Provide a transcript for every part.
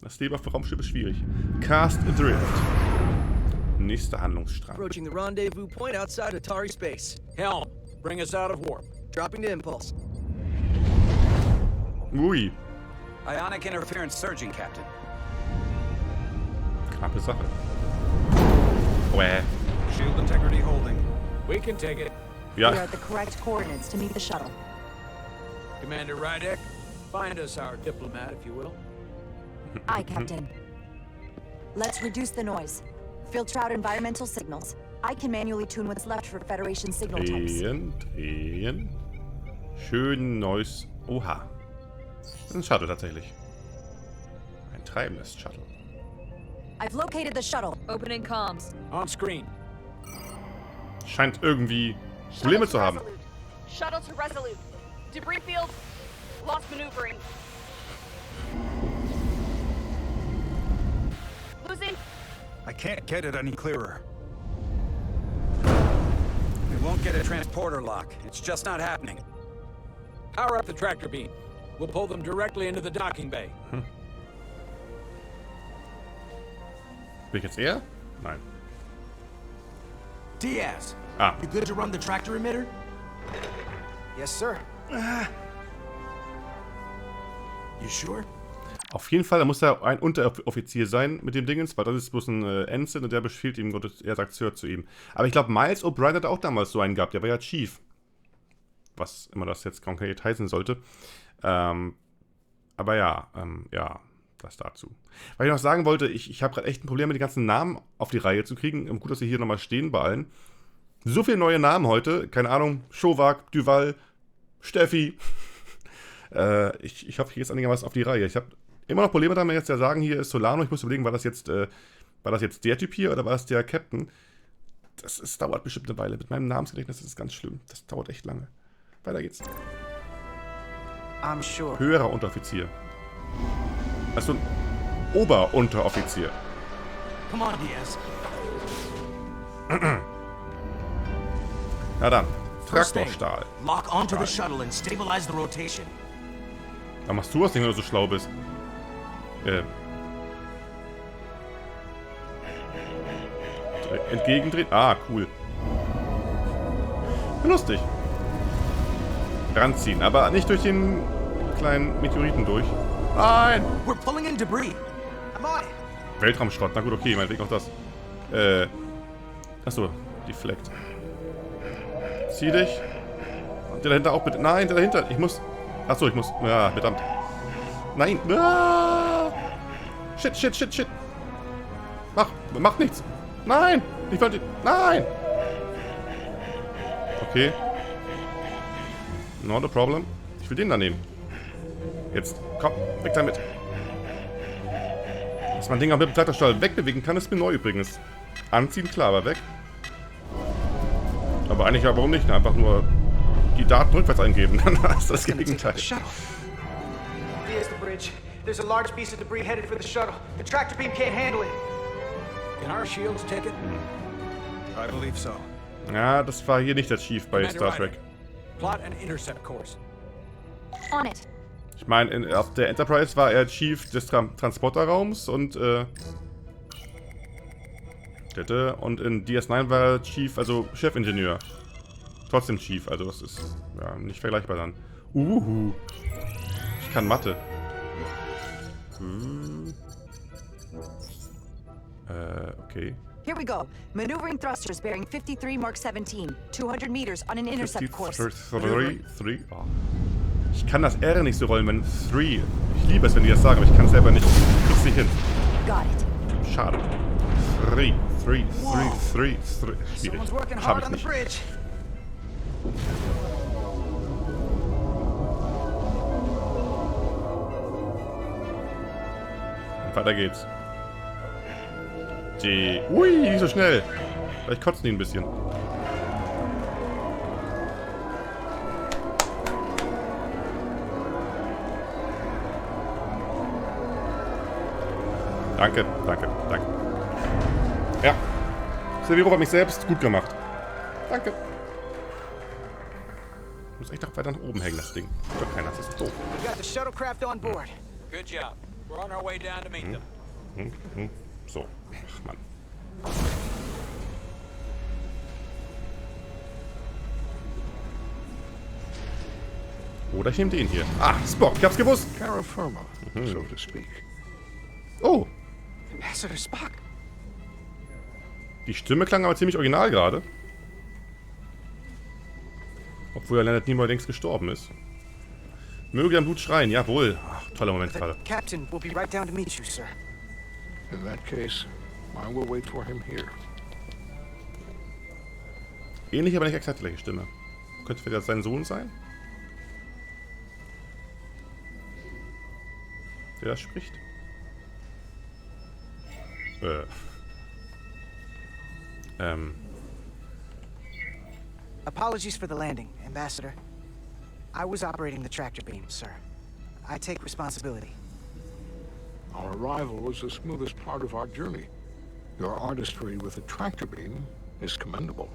Das Leben auf dem Raumschiff ist schwierig. Cast Adrift. Nächster Handlungsstrang. Approaching the rendezvous point outside Atari Space. Helm, bring us out of warp. Dropping to impulse. Ui. Ionic interference surging, Captain. Knappe Sache. Uäh. Shield integrity holding. We can take it. Ja. We are at the correct coordinates to meet the shuttle. Commander Rydek, find us our diplomat, if you will. Aye, Captain. Let's reduce the noise. Filter out environmental signals. I can manually tune what's left for Federation signal types. Drehen. Schön neues. Oha. Das ist ein Shuttle tatsächlich. Ein treibendes Shuttle. I've located the shuttle. Opening comms. On screen. Scheint irgendwie Probleme zu haben. Shuttle to Resolute. Debris field. Lost maneuvering. Losing. I can't get it any clearer. We won't get a transporter lock. It's just not happening. Power up the tractor beam. We'll pull them directly into the docking bay. Bin ich jetzt er? Nein. Diaz, Ah. you good to run the tractor emitter? Yes, sir. You sure? Auf jeden Fall, da muss er ein Unteroffizier sein mit dem Dingens, weil das ist bloß ein Ensign und der befiehlt ihm, er sagt Sir zu ihm. Aber ich glaube, Miles O'Brien hat auch damals so einen gehabt, der war ja Chief. Was immer das jetzt konkret heißen sollte. Aber ja, das dazu. Was ich noch sagen wollte, ich habe gerade echt ein Problem mit den ganzen Namen auf die Reihe zu kriegen. Gut, dass sie hier nochmal stehen bei allen. So viele neue Namen heute. Keine Ahnung, Schowak, Duval, Steffi. Ich hoffe, hier ist einigermaßen auf die Reihe. Ich habe immer noch Probleme damit, jetzt ja sagen, hier ist Solano. Ich muss überlegen, war das jetzt der Typ hier oder war das der Captain? Das dauert bestimmt eine Weile. Mit meinem Namensgedächtnis ist es ganz schlimm. Das dauert echt lange. Weiter geht's. I'm sure. Höherer Unteroffizier. Also ein Oberunteroffizier. Come on, Diaz. Na dann, First thing, Traktorstahl. lock onto the shuttle and stabilize the rotation. Da machst du was nicht, wenn du so schlau bist. Entgegendrehen. Ah, cool. Lustig. Ranziehen, aber nicht durch den kleinen Meteoriten durch. Nein! We're pulling in debris. I'm on it. Weltraumschrott, na gut, okay, meinetwegen auch das. Achso, deflect. Zieh dich. Und der dahinter auch bitte. Nein, der dahinter. Ich muss. Achso, ich muss. Ja, verdammt. Nein. Ah. Shit. Mach nichts. Nein. Ich wollte. Nein. Okay. Not a problem. Ich will den da nehmen. Jetzt. Komm, weg damit. Dass man Ding am Begleiterstall wegbewegen kann, ist mir neu übrigens. Anziehen, klar, aber weg. Aber eigentlich, warum nicht? Einfach nur die Daten rückwärts eingeben. Dann ist das Gegenteil. Here's the bridge. There's a large piece of debris headed for the shuttle. The tractor beam can't handle it. Can our shields take it? I believe so. Ja, das war hier nicht der Chief bei Commander Star Trek. Rydek, plot an intercept course. On it. Ich meine, auf der Enterprise war er Chief des Transporterraums und in DS9 war er Chief, also Chefingenieur. Trotzdem Chief, also das ist ja nicht vergleichbar dann. Ich kann Mathe. Okay. Here we go. Maneuvering thrusters bearing 53 Mark 17. 200 meters on an intercept course. 3. Oh. Ich kann das R nicht so rollen, wenn 3. Ich liebe es, wenn die das sagen, aber ich kann es selber nicht. Ich krieg's nicht hin. Got it. Schade. 3. Schwierig. Someone's working Hab hard ich on the nicht. bridge. Weiter geht's. Ui, nicht so schnell. Vielleicht kotzen die ein bisschen. Danke. Ja. Serviero hat mich selbst gut gemacht. Danke. Ich muss echt noch weiter nach oben hängen, das Ding. Doch keiner, das ist doof. We got the shuttlecraft on board. Good job. We're on our way down to meet them. So. Ach, Mann. Oder ich nehme den hier. Ah, Spock, ich hab's gewusst. Terra firma, so to speak. Oh, Ambassador Spock. die Stimme klang aber ziemlich original gerade. Obwohl er Leonard Nimoy längst gestorben ist. Möge dein Blut schreien, jawohl. Ach, toller Moment The gerade. captain will be right down to meet you, sir. In that case, I will wait for him here. Ähnlich, aber nicht exakt die gleiche Stimme. Könnte vielleicht sein Sohn sein? Der das spricht? Apologies for the landing, Ambassador. I was operating the tractor beam, sir. I take responsibility. Our arrival was the smoothest part of our journey. Your artistry with the tractor beam is commendable.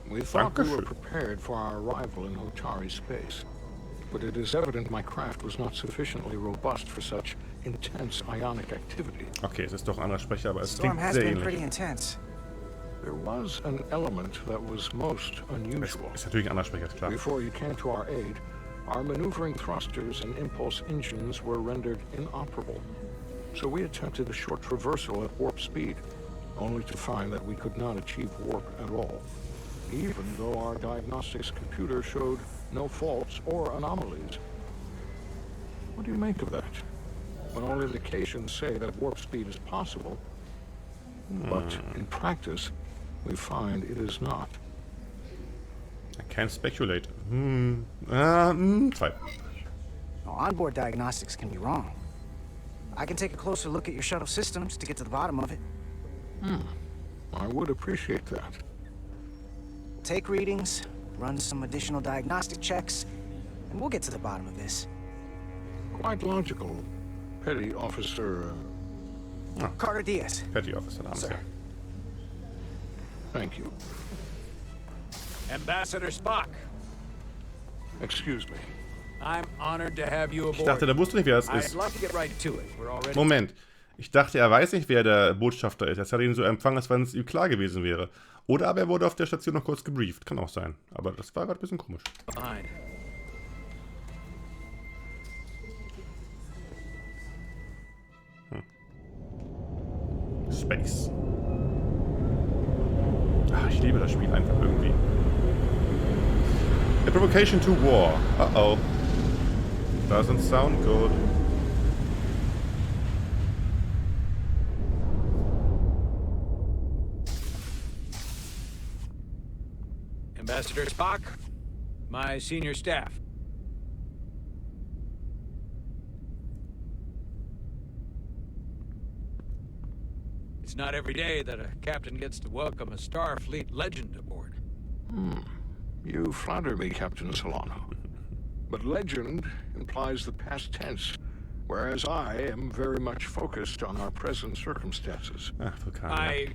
We thought we were prepared for our arrival in Hotari space, but it is evident my craft was not sufficiently robust for such intense ionic activity. Okay, es ist doch ein anderer Sprecher, aber es Storm klingt has sehr been pretty ähnlich. intense. There was an element that was most unusual. Ist natürlich ein anderer Sprecher, ist klar. Before you came to our aid, our maneuvering thrusters and impulse engines were rendered inoperable. So we attempted a short traversal at warp speed, only to find that we could not achieve warp at all, even though our diagnostics computer showed no faults or anomalies. What do you make of that? When all indications say that warp speed is possible, but in practice, we find it is not. I can't speculate. Zwei. Now, onboard diagnostics can be wrong. I can take a closer look at your shuttle systems to get to the bottom of it. I would appreciate that. Take readings, run some additional diagnostic checks, and we'll get to the bottom of this. Quite logical, Petty Officer. Carter Diaz. Petty Officer, Name, Sir. ja. Thank you. Ambassador Spock, Excuse me. I'm honored to have you Ich aboard. dachte, der wusste nicht, wer es I'd ist. love to get right to it. We're already... Moment. Ich dachte, er weiß nicht, wer der Botschafter ist. Er hat ihn so empfangen, als wenn es ihm klar gewesen wäre. Oder aber er wurde auf der Station noch kurz gebrieft. Kann auch sein. Aber das war gerade ein bisschen komisch. behind. Space. Ah, ich liebe das Spiel einfach irgendwie. A provocation to war. Uh-oh. Doesn't sound good. Ambassador Spock, my senior staff. It's not every day that a captain gets to welcome a Starfleet legend aboard. You flatter me, Captain Solano. But legend implies the past tense, whereas I am very much focused on our present circumstances. Ach, Vulkan. Ja. I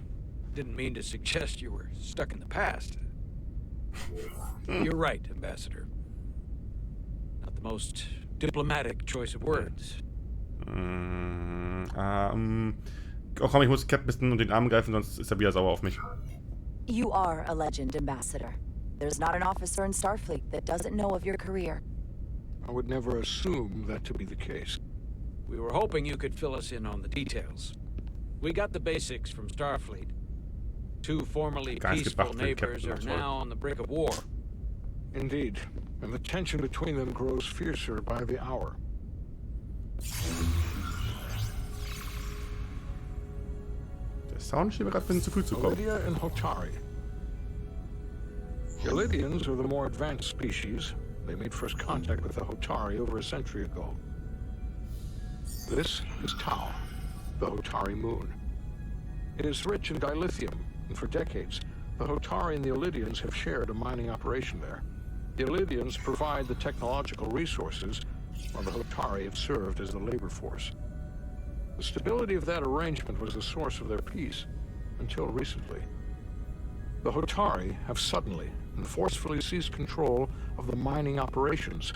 didn't mean to suggest you were stuck in the past. You're right, Ambassador. Not the most diplomatic choice of words. Oh komm, ich muss Cap ein bisschen unter den Arm greifen, sonst ist er wieder sauer auf mich. You are a legend, Ambassador. There's not an officer in Starfleet that doesn't know of your career. I would never assume that to be the case. We were hoping you could fill us in on the details. We got the basics from Starfleet. Two formerly Gar nichts peaceful gebracht für den neighbors Captain, are das war. now on the brink of war. Indeed, and the tension between them grows fiercer by the hour. Der Sound schien mir gerade ein bisschen zu früh zu kommen. Lydia and Hotari. The Lydians are the more advanced species. They made first contact with the Hotari over a century ago. This is Tau, the Hotari moon. It is rich in dilithium, and for decades, the Hotari and the Illydians have shared a mining operation there. The Illydians provide the technological resources, while the Hotari have served as the labor force. The stability of that arrangement was the source of their peace, until recently. The Hotari have suddenly and forcefully seized control of the mining operations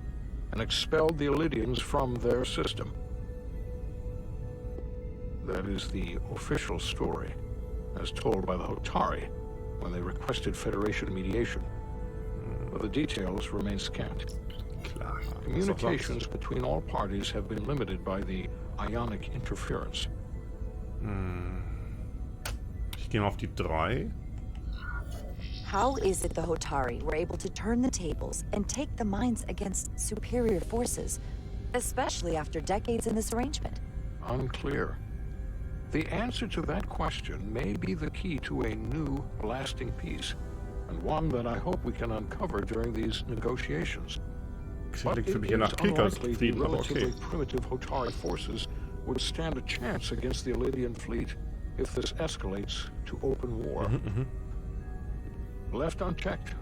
and expelled the Illydians from their system. That is the official story, as told by the Hotari when they requested Federation mediation. But the details remain scant. Klar. Communications between all parties have been limited by the ionic interference. Ich gehe mal auf die 3. How is it the Hotari were able to turn the tables and take the minds against superior forces, especially after decades in this arrangement? Unclear. The answer to that question may be the key to a new, lasting peace, and one that I hope we can uncover during these negotiations. But it is unlikely the relatively primitive Hotari forces would stand a chance against the Elydian fleet if this escalates to open war. Left unchecked,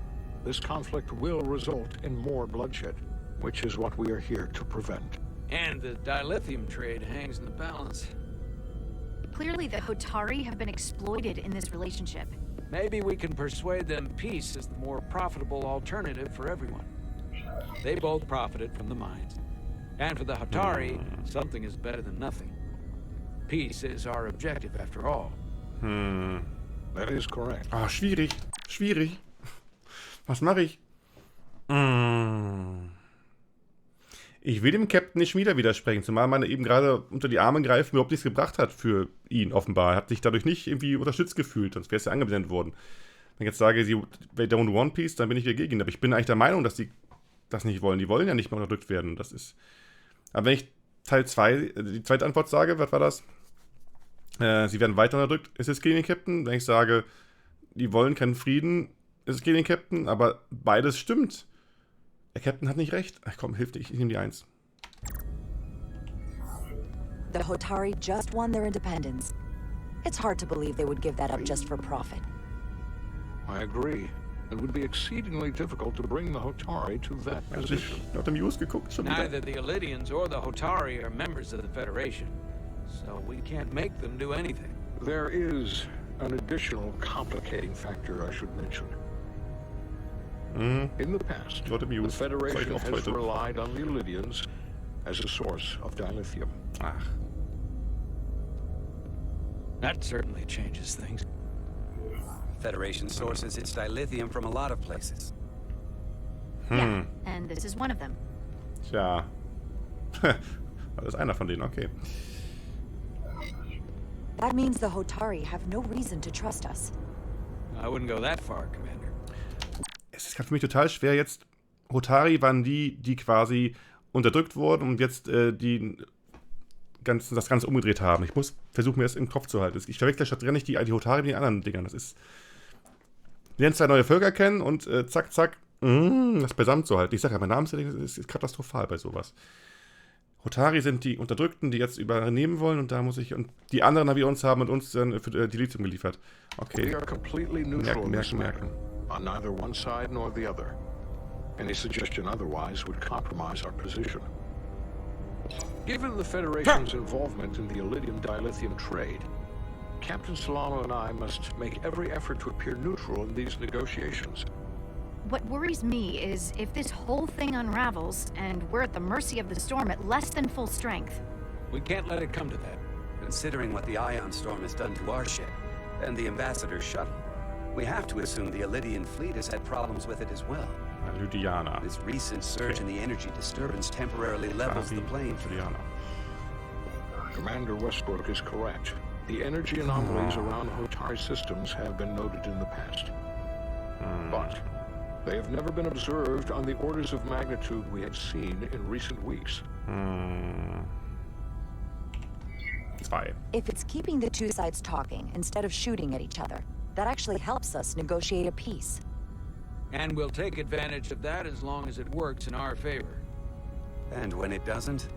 this conflict will result in more bloodshed, which is what we are here to prevent. And the dilithium trade hangs in the balance. Clearly, the Hotari have been exploited in this relationship. Maybe we can persuade them peace is the more profitable alternative for everyone. They both profited from the mines. And for the Hotari, something is better than nothing. Peace is our objective after all. That is correct. Ah, schwierig. Schwierig. Was mache ich? Ich will dem Captain nicht wieder widersprechen, zumal man eben gerade unter die Arme greifen überhaupt nichts gebracht hat für ihn, offenbar. Er hat sich dadurch nicht irgendwie unterstützt gefühlt, sonst wäre es ja angeblendet worden. Wenn ich jetzt sage, sie don't One Piece, dann bin ich wieder gegen ihn. Aber ich bin eigentlich der Meinung, dass sie das nicht wollen. Die wollen ja nicht mehr unterdrückt werden. Das ist. Aber wenn ich Teil 2, die zweite Antwort sage, was war das? Sie werden weiter unterdrückt, ist es gegen den Captain. Wenn ich sage, die wollen keinen Frieden, ist es gegen den Captain. Aber beides stimmt. Der Captain hat nicht recht. Ach komm, hilf dir, ich nehme die 1. The Hotari just won their independence. It's hard to believe they would give that up just for profit. I agree. It would be exceedingly difficult to bring the Hotari to that position. Ich habe dem News geguckt, schon wieder. Neither the Elydians or the Hotari are members of the Federation, so we can't make them do anything. There is an additional complicating factor I should mention. In the past, the Federation has relied on the Elydians as a source of dilithium. Ach. That certainly changes things. Federation sources its dilithium from a lot of places. Yeah, and this is one of them. Tja. Das ist einer von denen, okay. That means the Hotari have no reason to trust us. I wouldn't go that far, Commander. Es ist für mich total schwer jetzt. Hotari waren die quasi unterdrückt wurden und jetzt das Ganze umgedreht haben. Ich muss versuchen, mir das im Kopf zu halten. Ich verwechsel ständig die Hotari mit den anderen Dingern. Das ist. Wir lernen 2 neue Völker kennen und zack, zack, das beisammen zu halten. Ich sage ja, mein Namenssetting ist katastrophal bei sowas. Hotari sind die Unterdrückten, die jetzt übernehmen wollen und da muss ich. Und die anderen, die wir uns haben und uns dann für die Lithium geliefert. Okay. Merken. On neither one side nor the other. Any suggestion otherwise would compromise our position. Given the Federation's involvement in the Elydium dilithium trade, Captain Solano and I must make every effort to appear neutral in these negotiations. What worries me is if this whole thing unravels and we're at the mercy of the storm at less than full strength. We can't let it come to that. Considering what the ion storm has done to our ship and the ambassador's shuttle, we have to assume the Elydian fleet has had problems with it as well. Lydiana. This recent surge in the energy disturbance temporarily levels the playing field. Commander Westbrook is correct. The energy anomalies around Hotari systems have been noted in the past. But they have never been observed on the orders of magnitude we have seen in recent weeks. Zwei. If it's keeping the two sides talking instead of shooting at each other, that actually helps us negotiate a peace. And we'll take advantage of that as long as it works in our favor. And when it doesn't?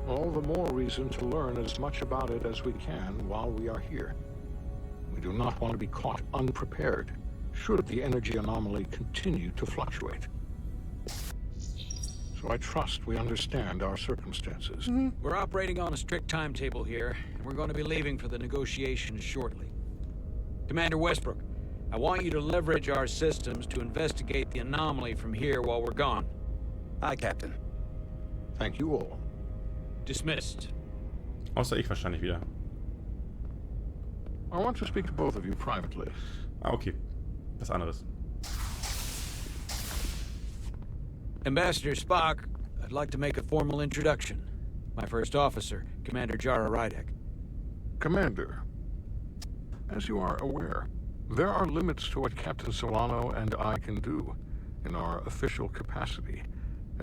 All the more reason to learn as much about it as we can while we are here. We do not want to be caught unprepared, should the energy anomaly continue to fluctuate. So I trust we understand our circumstances. We're operating on a strict timetable here, and we're going to be leaving for the negotiations shortly. Commander Westbrook, I want you to leverage our systems to investigate the anomaly from here while we're gone. Aye, Captain. Thank you all. Dismissed. Außer ich wahrscheinlich wieder. I want to speak to both of you privately. Ah, okay. Was anderes. Ambassador Spock, I'd like to make a formal introduction. My first officer, Commander Jara Rydek. Commander, as you are aware, there are limits to what Captain Solano and I can do in our official capacity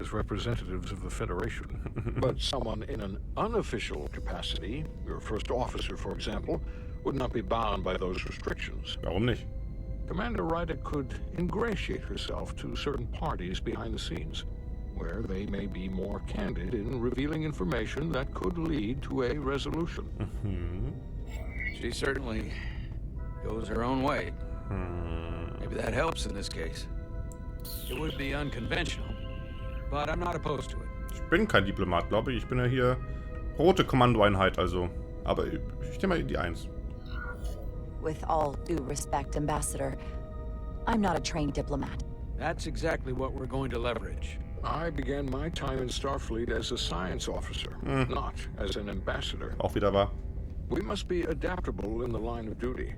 as representatives of the Federation. But someone in an unofficial capacity, your first officer, for example, would not be bound by those restrictions. Warum nicht? Commander Rydek could ingratiate herself to certain parties behind the scenes, where they may be more candid in revealing information that could lead to a resolution. She certainly goes her own way. Maybe that helps in this case. It would be unconventional, but I'm not opposed to it. Ich bin kein Diplomat, glaube ich. Ich bin ja hier rote Kommandoeinheit, also. Aber ich nehme mal die 1. With all due respect, Ambassador, I'm not a trained diplomat. That's exactly what we're going to leverage. I began my time in Starfleet as a science officer, not as an ambassador. Auch wieder wahr. We must be adaptable in the line of duty.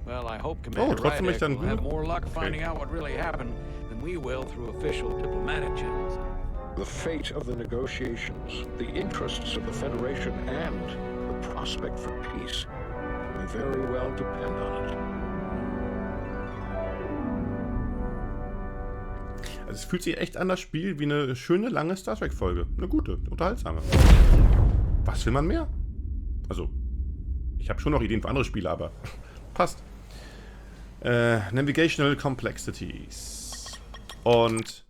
Well, I hope Commander trotzdem nicht Rydek dann will have gut. more luck finding out what really happened than we will through official diplomatic channels. The fate of the negotiations, the interests of the Federation, and the prospect for peace may very well depend on it. Also es fühlt sich echt an, das Spiel, wie eine schöne, lange Star Trek-Folge. Eine gute, unterhaltsame. Was will man mehr? Also, ich habe schon noch Ideen für andere Spiele, aber passt. Navigational Complexities. Und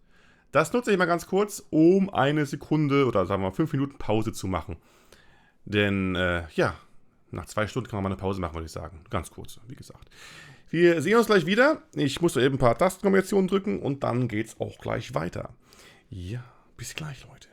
das nutze ich mal ganz kurz, um eine Sekunde oder sagen wir mal 5 Minuten Pause zu machen. Denn, ja, nach 2 Stunden kann man mal eine Pause machen, würde ich sagen. Ganz kurz, wie gesagt. Wir sehen uns gleich wieder. Ich muss da eben ein paar Tastenkombinationen drücken und dann geht's auch gleich weiter. Ja, bis gleich, Leute.